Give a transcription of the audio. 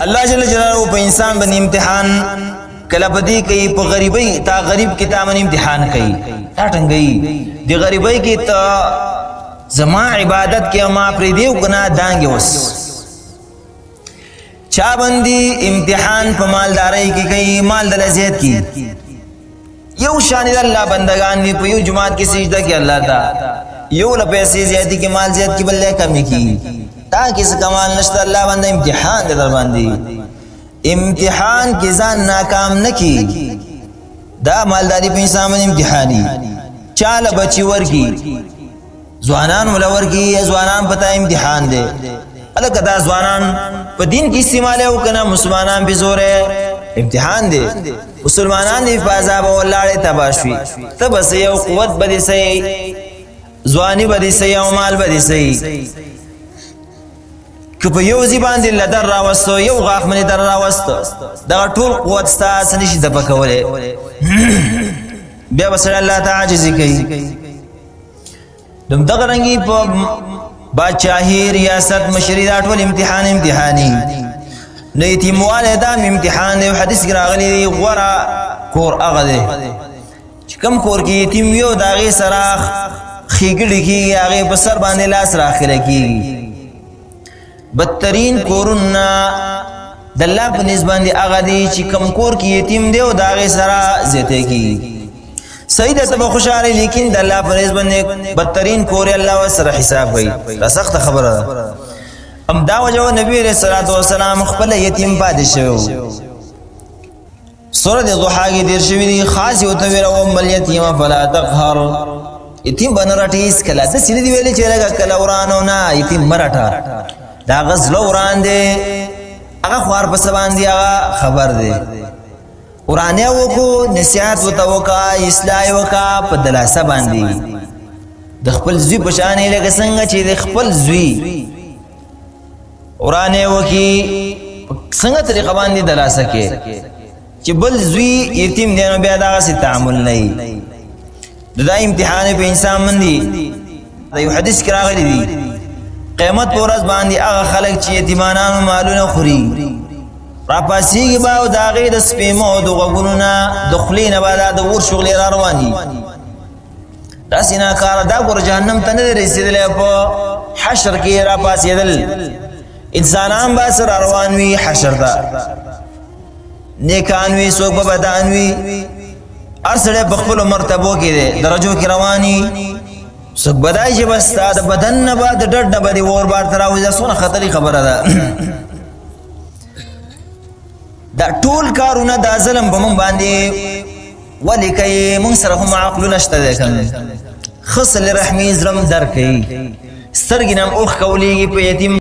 الله جل جلاله په انسان باندې امتحان کله بدی کوي په غریبۍ تا غریب کې تا باندې امتحان کوي تا ټنګي دی غریبۍ کې ته زما عبادت کې ما پرې دیو کنا دانګ وس چا باندې امتحان په مالدارۍ کې کوي مال د لذت کې یو شان الله بندگان دی په یو جماعت کې سجده کې الله تا یو له پیسې زیاتی کې مال زیات کې بل له کمی کې تا کس کمال نشته الله باندې امتحان دې در باندې امتحان کې ځان ناکام نکي دا مالداري په انسان باندې امتحاني چاله بچي ورکی ځوانان ملور کی ځوانان پتا امتحان دے الکه دا ځوانان په دین کې استعمال او کنه مسلمانان به زور امتحان دے مسلمانان دی په عذاب ولاړې تباشوي تب سه یو قوت بدی سي ځواني بدی سي او مال بدی سي که په یو ځی باندې لدر راوستو یو غاښ منی در راوستو دا ټول قوت ستاسو نشي د پکوله بیا وسره الله تعالی عاجزي کوي دم دغه رنګي په بادشاہي ریاست مشری دا ټول امتحاني نیتی مواله دا امتحان دی حدیث راغلی دی غورا کور هغه دی چې کم کور کې یتیم یو داغه سراخ خېګړي کې هغه په سر باندې لاس راخره کی بدترین کورنا د الله په نسبت دی هغه دی چې کم کور کې یتیم دی او داغه سرا زته کی سیده تب خوشاله لیکن د الله په نسبت بدترین کور الله سره حساب وي دا سخت خبره ام دا وجو نبی علیہ الصلوۃ والسلام خپل یتیم پاد شو سورۃ الضحى کې دیر شوی دی خاص او تو ویرو مل یتیم فلا تقهر یتیم بنرټیس کلا د سینې دی ویلې چې لګه کلا ورانو نه یتیم مرټا دا غزل وران دی هغه خوار په سبان دی هغه خبر دی ورانه وکو نصيحت وتوکا اصلاح وکا په دلاسه باندې د خپل زوی په شان لګه څنګه چې د خپل زوی ورانه وکي څنګه طریقه باندې دلاسه کې چې بل زوی یتیم دی نو بیا دا غسی تعامل نه دا امتحان په انسان باندې دا یو حدیث کې راغلی دی قیامت پر ورځ باندې هغه خلک چې یتیمانو مالونه خوري را پاسیږي باو دا غي د سپېمو د غوګونو د خلین بعد د ور شغل را رواني دا سینا کار دا ګور جهنم ته نه رسیدل په حشر کې را پاسیدل انسانان با سر روان وی حشر دا نیکان وی سوک بدان وی ارسله بخپل مرتبو کې دي درجو کې رواني سوک بدای چې بس د بدن نه بعد ډډ نه بدی ور بار تراوي زونه خطرې خبره ده دا ټول کارونه د ظلم په مون باندې ولیکي مون سره هم عقل نشته ده کنه خصل رحمی زرم درکې سترګینم اوخ کولیږي په یتیم